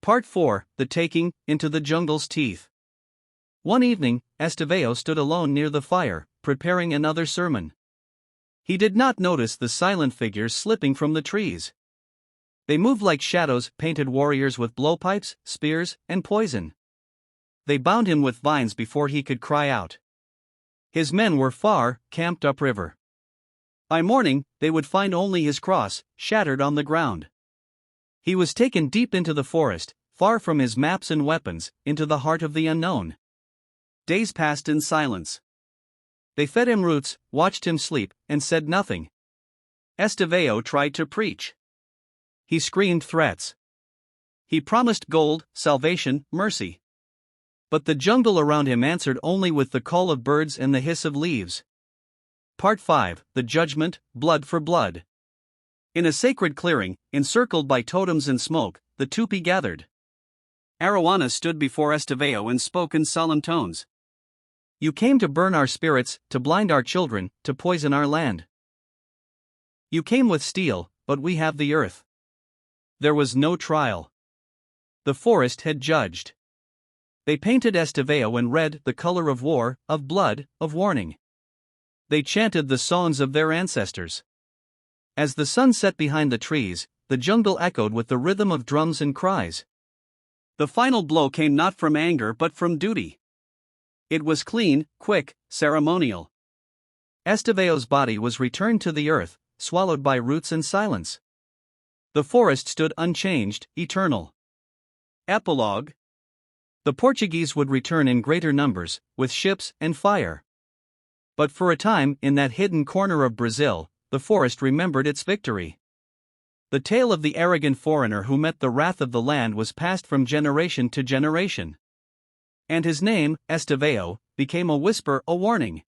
Part 4, The Taking, Into the Jungle's Teeth. One evening, Estevao stood alone near the fire, preparing another sermon. He did not notice the silent figures slipping from the trees. They moved like shadows, painted warriors with blowpipes, spears, and poison. They bound him with vines before he could cry out. His men were far, camped upriver. By morning, they would find only his cross, shattered on the ground. He was taken deep into the forest, far from his maps and weapons, into the heart of the unknown. Days passed in silence. They fed him roots, watched him sleep, and said nothing. Estevao tried to preach. He screamed threats. He promised gold, salvation, mercy. But the jungle around him answered only with the call of birds and the hiss of leaves. Part 5, The Judgment, Blood for Blood. In a sacred clearing, encircled by totems and smoke, the Tupi gathered. Arowana stood before Estevao and spoke in solemn tones. You came to burn our spirits, to blind our children, to poison our land. You came with steel, but we have the earth. There was no trial. The forest had judged. They painted Estevao in red, the color of war, of blood, of warning. They chanted the songs of their ancestors. As the sun set behind the trees, the jungle echoed with the rhythm of drums and cries. The final blow came not from anger but from duty. It was clean, quick, ceremonial. Estevao's body was returned to the earth, swallowed by roots and silence. The forest stood unchanged, eternal. Epilogue. The Portuguese would return in greater numbers, with ships and fire. But for a time, in that hidden corner of Brazil, the forest remembered its victory. The tale of the arrogant foreigner who met the wrath of the land was passed from generation to generation. And his name, Estevao, became a whisper, a warning.